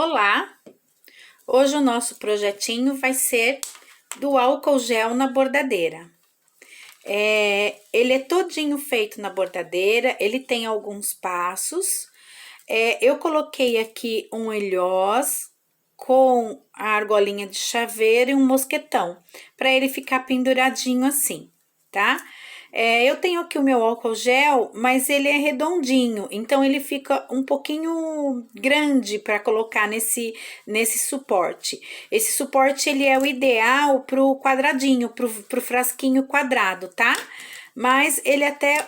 Olá! Hoje o nosso projetinho vai ser do álcool gel na bordadeira. Ele é todinho feito na bordadeira, ele tem alguns passos. Eu coloquei aqui um ilhós com a argolinha de chaveiro e um mosquetão, para ele ficar penduradinho assim, tá? Eu tenho aqui o meu álcool gel, mas ele é redondinho, então ele fica um pouquinho grande para colocar nesse suporte. Esse suporte ele é o ideal pro quadradinho, pro frasquinho quadrado, tá? Mas ele até,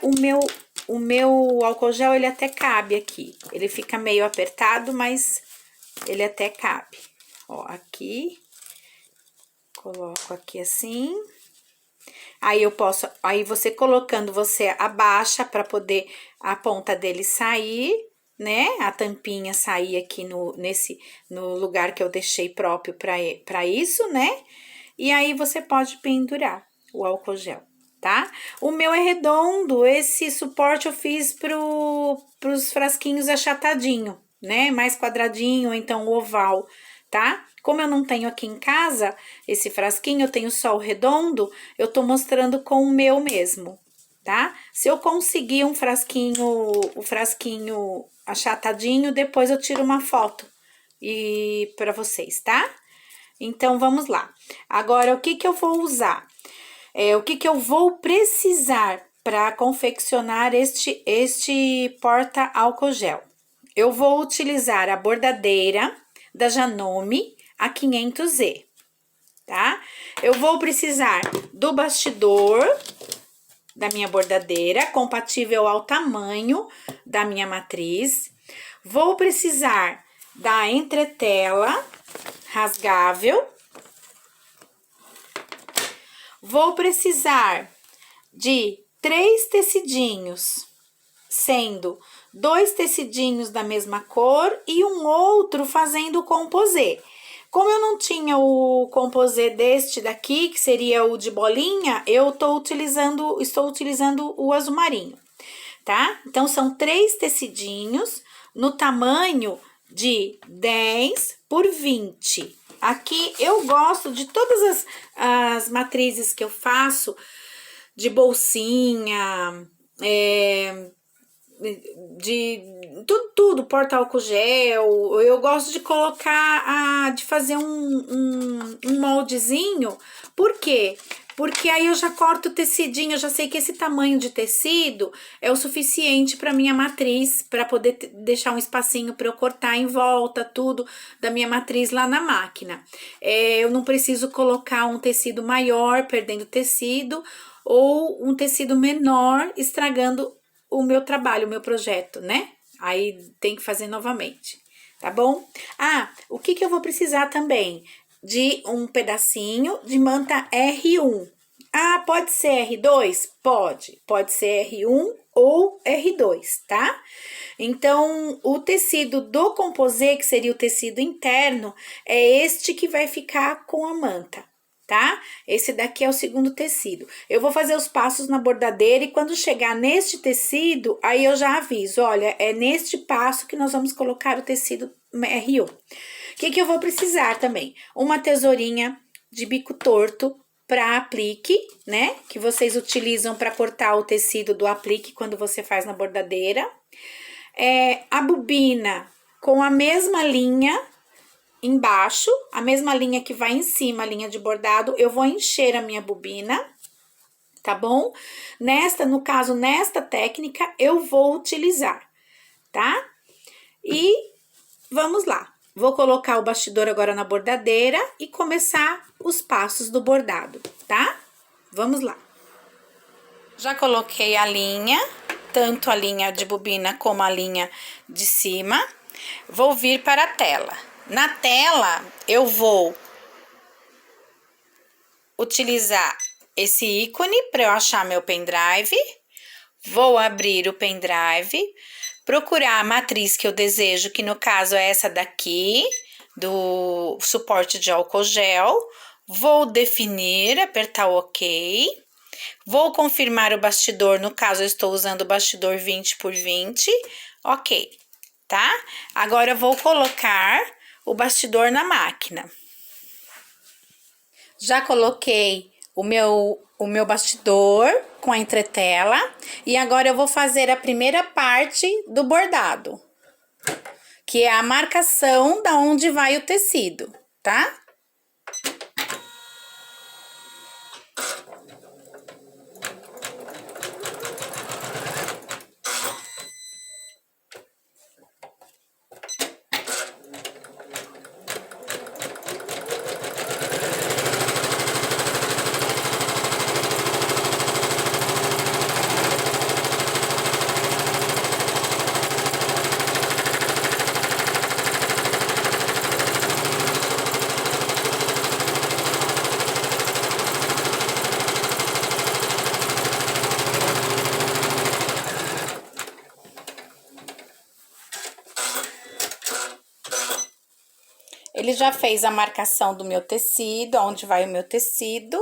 o meu álcool gel, ele até cabe aqui. Ele fica meio apertado, mas ele até cabe. Ó, aqui, coloco aqui assim. Aí você colocando, você abaixa para poder a ponta dele sair, né? A tampinha sair aqui no lugar que eu deixei próprio para isso, né? E aí você pode pendurar o álcool gel, tá? O meu é redondo, esse suporte eu fiz pros frasquinhos achatadinho, né? Mais quadradinho, ou então oval, tá? Como eu não tenho aqui em casa esse frasquinho, eu tenho só o redondo, eu tô mostrando com o meu mesmo, tá? Se eu conseguir o frasquinho achatadinho, depois eu tiro uma foto e para vocês, tá? Então, vamos lá. Agora, o que que eu vou usar? O que que eu vou precisar para confeccionar este porta álcool gel? Eu vou utilizar a bordadeira da Janome a 500Z, tá? Eu vou precisar do bastidor da minha bordadeira, compatível ao tamanho da minha matriz. Vou precisar da entretela rasgável. Vou precisar de 3 tecidinhos, sendo 2 tecidinhos da mesma cor e um outro fazendo composê. Como eu não tinha o composê deste daqui, que seria o de bolinha, estou utilizando o azul marinho, tá? Então, são 3 tecidinhos no tamanho de 10 por 20. Aqui, eu gosto de todas as matrizes que eu faço, de bolsinha, de tudo, porta álcool gel. Eu gosto de colocar, de fazer um moldezinho. Por quê? Porque aí eu já corto o tecidinho, eu já sei que esse tamanho de tecido é o suficiente para minha matriz, para poder deixar um espacinho para eu cortar em volta tudo da minha matriz lá na máquina. Eu não preciso colocar um tecido maior, perdendo tecido, ou um tecido menor, estragando o meu trabalho, o meu projeto, né? Aí tem que fazer novamente, tá bom? O que que eu vou precisar também? De um pedacinho de manta R1. Pode ser R2? Pode ser R1 ou R2, tá? Então, o tecido do composê, que seria o tecido interno, é este que vai ficar com a manta, tá? Esse daqui é o segundo tecido. Eu vou fazer os passos na bordadeira e quando chegar neste tecido, aí eu já aviso, olha, é neste passo que nós vamos colocar o tecido R1. O que que eu vou precisar também? Uma tesourinha de bico torto para aplique, né? Que vocês utilizam para cortar o tecido do aplique quando você faz na bordadeira. A bobina com a mesma linha embaixo, a mesma linha que vai em cima, a linha de bordado, eu vou encher a minha bobina, tá bom? No caso, nesta técnica, eu vou utilizar, tá? E vamos lá. Vou colocar o bastidor agora na bordadeira e começar os passos do bordado, tá? Vamos lá. Já coloquei a linha, tanto a linha de bobina como a linha de cima. Vou vir para a tela. Na tela, eu vou utilizar esse ícone para eu achar meu pendrive. Vou abrir o pendrive, procurar a matriz que eu desejo, que no caso é essa daqui, do suporte de álcool gel. Vou definir, apertar o OK. Vou confirmar o bastidor, no caso eu estou usando o bastidor 20 por 20. OK, tá? Agora eu vou colocar o bastidor na máquina. Já coloquei o meu bastidor com a entretela e agora eu vou fazer a primeira parte do bordado, que é a marcação da onde vai o tecido, tá? Ele já fez a marcação do meu tecido, onde vai o meu tecido.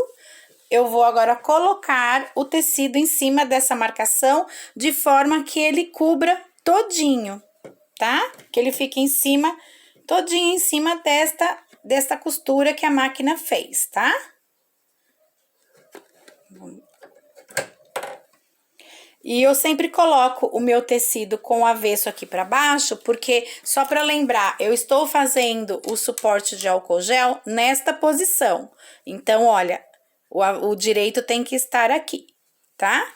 Eu vou agora colocar o tecido em cima dessa marcação, de forma que ele cubra todinho, tá? Que ele fique em cima, todinho em cima desta costura que a máquina fez, tá? E eu sempre coloco o meu tecido com o avesso aqui para baixo, porque, só para lembrar, eu estou fazendo o suporte de álcool gel nesta posição. Então, olha, o direito tem que estar aqui, tá?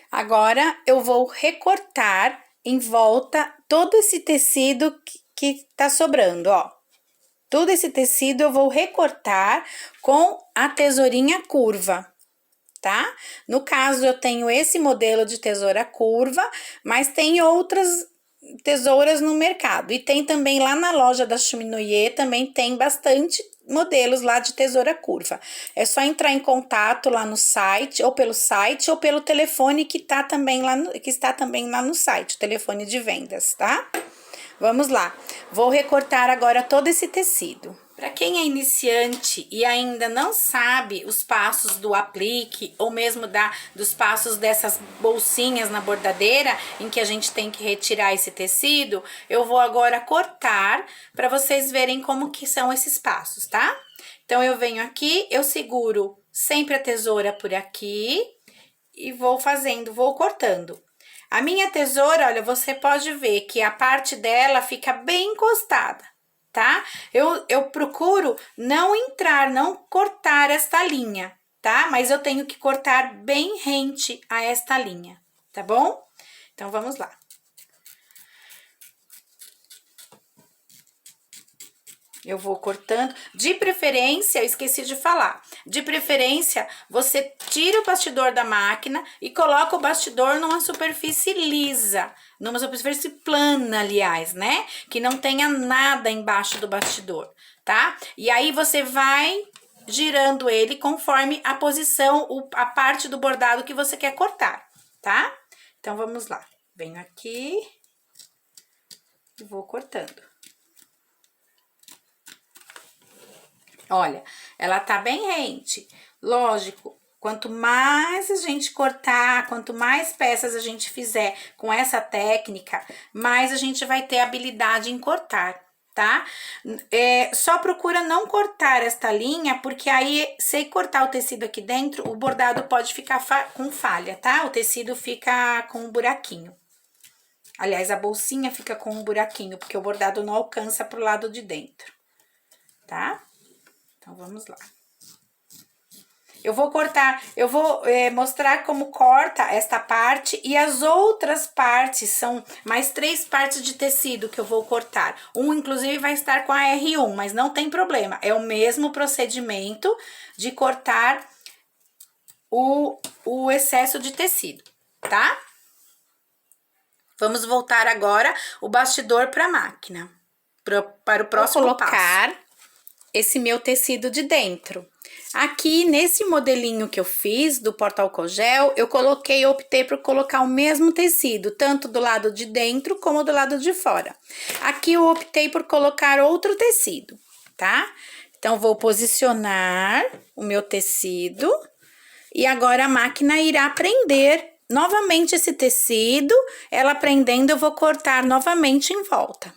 Agora, eu vou recortar em volta todo esse tecido que tá sobrando, ó. Todo esse tecido eu vou recortar com a tesourinha curva, tá? No caso, eu tenho esse modelo de tesoura curva, mas tem outras tesouras no mercado. E tem também lá na loja da Cheminoye, também tem bastante modelos lá de tesoura curva. É só entrar em contato lá no site, ou pelo telefone que tá também lá que está também lá no site, o telefone de vendas, tá? Vamos lá. Vou recortar agora todo esse tecido. Para quem é iniciante e ainda não sabe os passos do aplique ou mesmo dos passos dessas bolsinhas na bordadeira em que a gente tem que retirar esse tecido, eu vou agora cortar para vocês verem como que são esses passos, tá? Então, eu venho aqui, eu seguro sempre a tesoura por aqui e vou cortando. A minha tesoura, olha, você pode ver que a parte dela fica bem encostada, tá? Eu procuro não cortar esta linha, tá? Mas eu tenho que cortar bem rente a esta linha, tá bom? Então, vamos lá. Eu vou cortando, de preferência, eu esqueci de falar, de preferência, você tira o bastidor da máquina e coloca o bastidor numa superfície lisa, numa superfície plana, aliás, né? Que não tenha nada embaixo do bastidor, tá? E aí, você vai girando ele conforme a posição, a parte do bordado que você quer cortar, tá? Então, vamos lá. Venho aqui e vou cortando. Olha, ela tá bem rente. Lógico, quanto mais a gente cortar, quanto mais peças a gente fizer com essa técnica, mais a gente vai ter habilidade em cortar, tá? Só procura não cortar esta linha, porque aí, se cortar o tecido aqui dentro, o bordado pode ficar com falha, tá? O tecido fica com um buraquinho. Aliás, a bolsinha fica com um buraquinho, porque o bordado não alcança pro lado de dentro, tá? Então, vamos lá. Eu vou cortar, mostrar como corta esta parte e as outras partes, são mais 3 partes de tecido que eu vou cortar. Inclusive, vai estar com a R1, mas não tem problema. É o mesmo procedimento de cortar o excesso de tecido, tá? Vamos voltar agora o bastidor para a máquina, para o próximo passo. Vou colocar esse meu tecido de dentro. Aqui, nesse modelinho que eu fiz do porta-álcool gel, optei por colocar o mesmo tecido, tanto do lado de dentro como do lado de fora. Aqui eu optei por colocar outro tecido, tá? Então, vou posicionar o meu tecido e agora a máquina irá prender novamente esse tecido. Ela prendendo, eu vou cortar novamente em volta.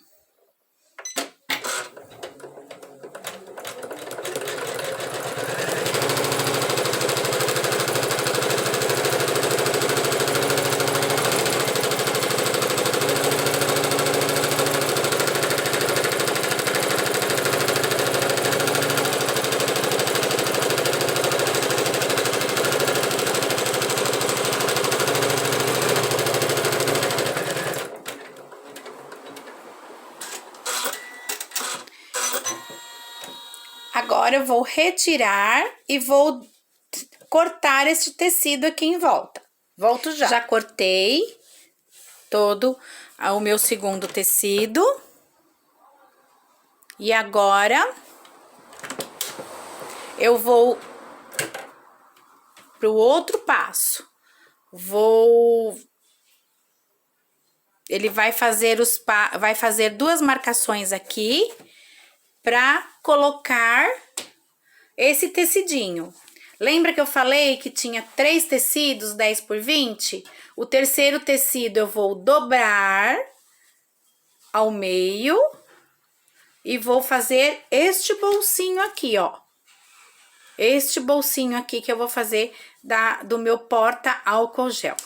Agora eu vou retirar e vou cortar este tecido aqui em volta. Volto já. Já cortei todo o meu segundo tecido. E agora eu vou pro outro passo. Ele vai fazer duas marcações aqui para colocar esse tecidinho. Lembra que eu falei que tinha 3 tecidos 10 por 20? O terceiro tecido eu vou dobrar ao meio e vou fazer este bolsinho aqui, ó. Este bolsinho aqui que eu vou fazer do meu porta-álcool gel,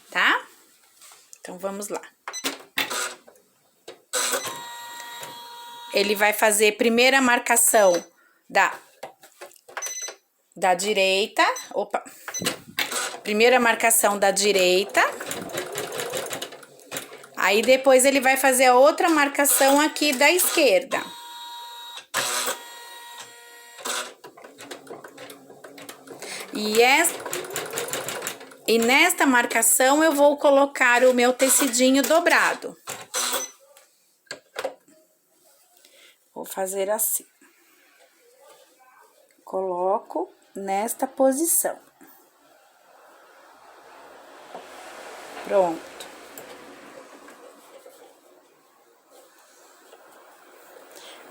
tá? Então, vamos lá. Ele vai fazer primeira marcação da direita. Opa! Primeira marcação da direita. Aí, depois, ele vai fazer a outra marcação aqui da esquerda. E nesta marcação, eu vou colocar o meu tecidinho dobrado. Vou fazer assim. Coloco nesta posição. Pronto.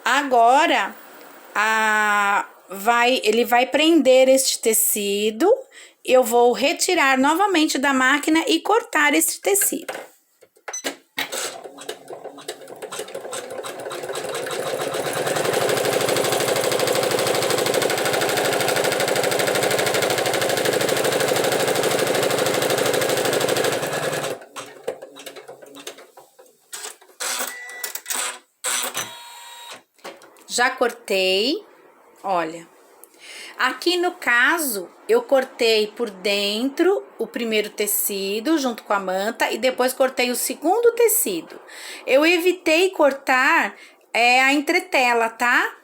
Agora, ele vai prender este tecido. Eu vou retirar novamente da máquina e cortar este tecido. Já cortei, olha. Aqui no caso, eu cortei por dentro o primeiro tecido junto com a manta e depois cortei o segundo tecido. Eu evitei cortar a entretela, tá?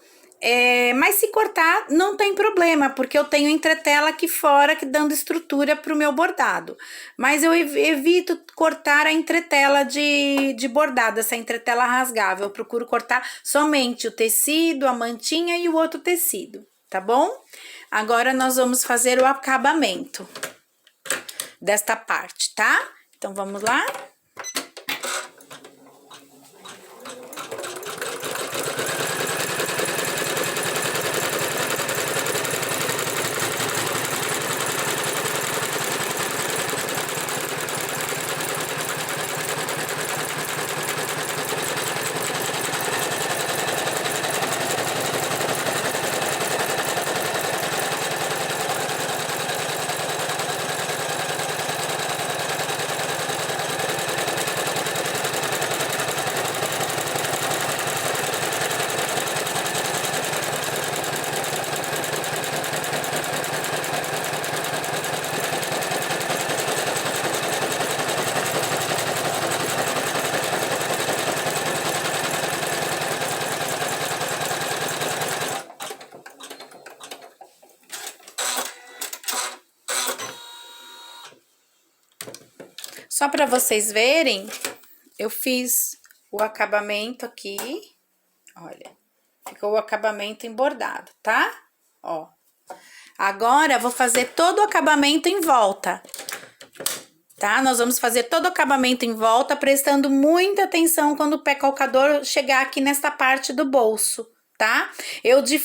Mas se cortar, não tem problema, porque eu tenho entretela aqui fora que dando estrutura pro meu bordado. Mas eu evito cortar a entretela de bordado, essa entretela rasgável. Eu procuro cortar somente o tecido, a mantinha e o outro tecido, tá bom? Agora, nós vamos fazer o acabamento desta parte, tá? Então, vamos lá? Só para vocês verem, eu fiz o acabamento aqui, olha, ficou o acabamento em bordado, tá? Ó, agora vou fazer todo o acabamento em volta, tá? Nós vamos fazer todo o acabamento em volta, prestando muita atenção quando o pé calcador chegar aqui nesta parte do bolso, tá? Eu de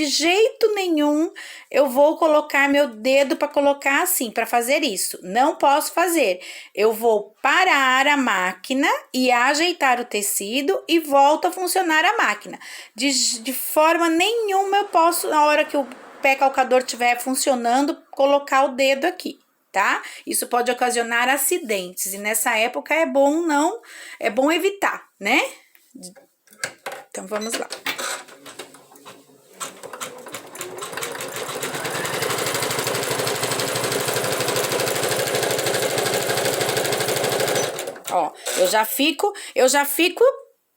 jeito nenhum eu vou colocar meu dedo para colocar assim, para fazer isso. Não posso fazer. Eu vou parar a máquina e ajeitar o tecido e volto a funcionar a máquina. De forma nenhuma eu posso, na hora que o pé calcador estiver funcionando, colocar o dedo aqui, tá? Isso pode ocasionar acidentes e nessa época é bom evitar, né? Então, vamos lá. Ó, eu já fico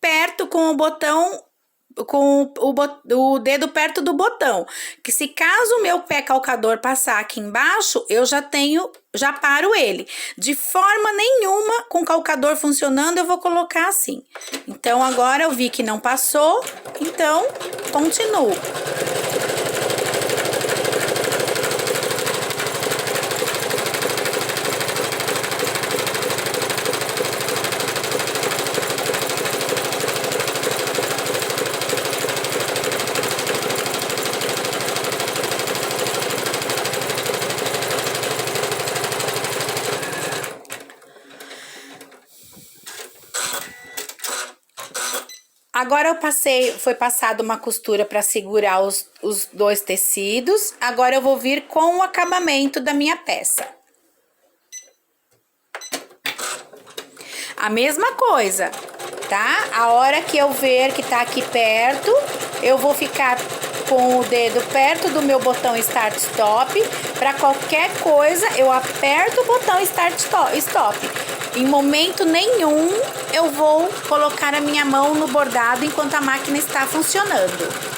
perto com o botão, o dedo perto do botão, que se caso o meu pé calcador passar aqui embaixo, eu já paro ele. De forma nenhuma, com o calcador funcionando, eu vou colocar assim. Então, agora eu vi que não passou, então, continuo. Agora foi passado uma costura para segurar os dois tecidos. Agora eu vou vir com o acabamento da minha peça. A mesma coisa, tá? A hora que eu ver que tá aqui perto, eu vou ficar com o dedo perto do meu botão Start Stop. Para qualquer coisa, eu aperto o botão Start Stop. Em momento nenhum, eu vou colocar a minha mão no bordado enquanto a máquina está funcionando.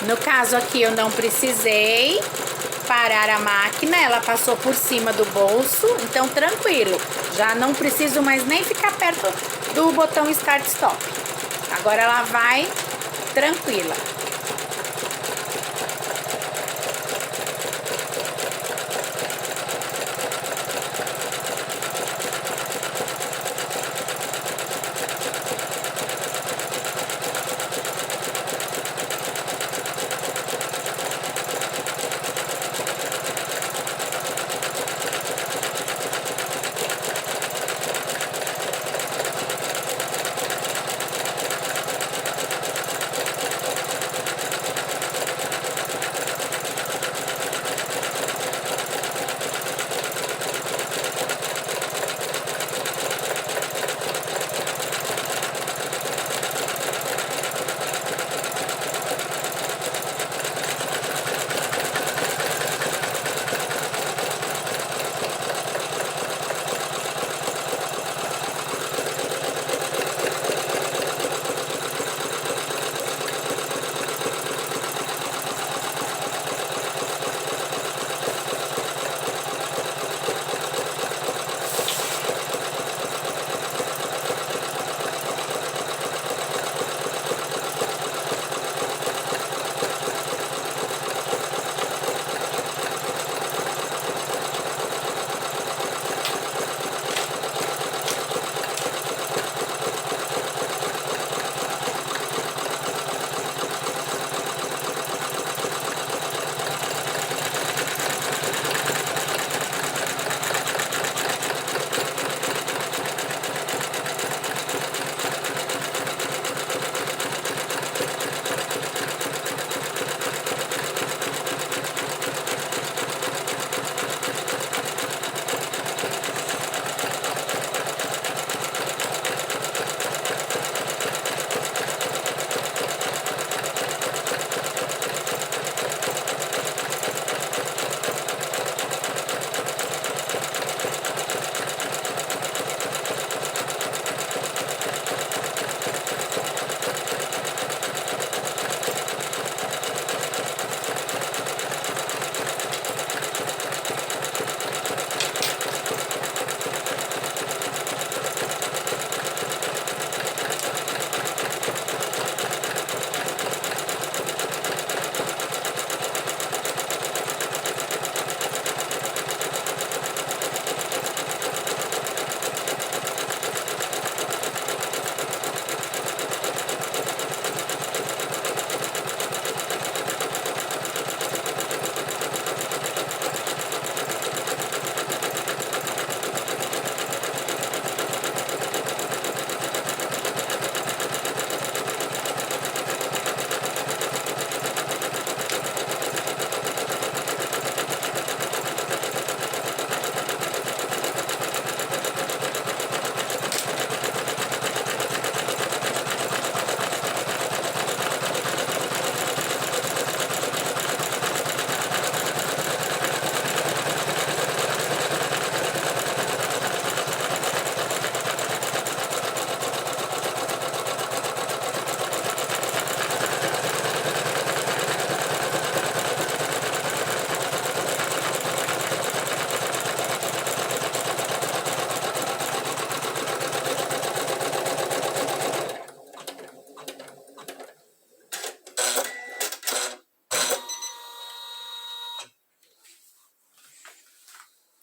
No caso aqui, eu não precisei parar a máquina, ela passou por cima do bolso, então tranquilo. Já não preciso mais nem ficar perto do botão Start Stop. Agora ela vai tranquila.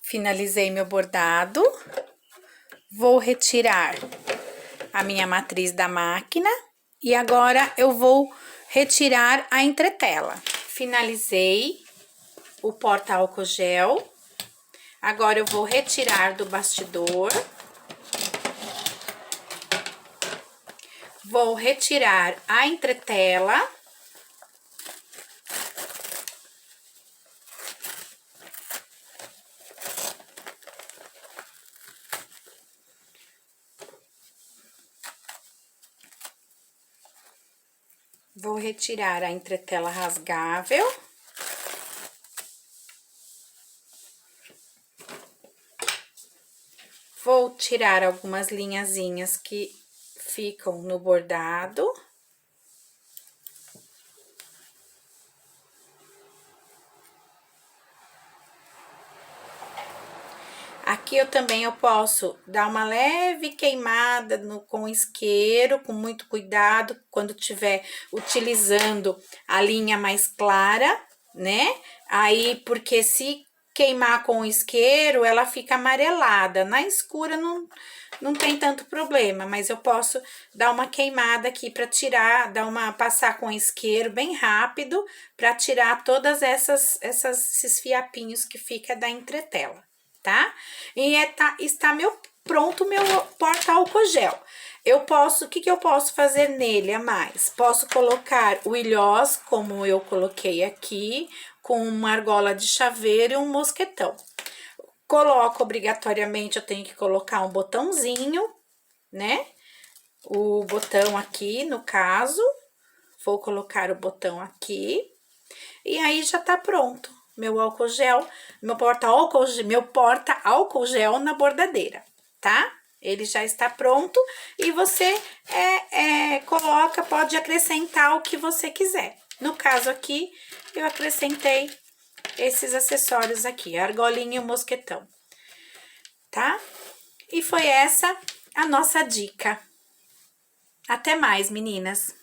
Finalizei meu bordado. Vou retirar a minha matriz da máquina e agora eu vou retirar a entretela. Finalizei o porta-álcool gel. Agora eu vou retirar do bastidor. Vou retirar a entretela. Vou retirar a entretela rasgável. Vou tirar algumas linhazinhas que ficam no bordado. Aqui eu posso dar uma leve queimada com isqueiro, com muito cuidado, quando tiver utilizando a linha mais clara, né? Aí, porque se queimar com o isqueiro, ela fica amarelada. Na escura não tem tanto problema, mas eu posso dar uma queimada aqui para tirar, passar com isqueiro bem rápido para tirar todas esses fiapinhos que fica da entretela, tá? E está pronto o meu porta-álcool gel. O que eu posso fazer nele a mais? Posso colocar o ilhós, como eu coloquei aqui, com uma argola de chaveiro e um mosquetão. Coloco obrigatoriamente, eu tenho que colocar um botãozinho, né? O botão aqui, no caso, vou colocar o botão aqui. E aí, já tá pronto meu álcool gel, meu porta-álcool gel na bordadeira, tá? Ele já está pronto e você pode acrescentar o que você quiser. No caso aqui, eu acrescentei esses acessórios aqui, a argolinha e o mosquetão, tá? E foi essa a nossa dica. Até mais, meninas!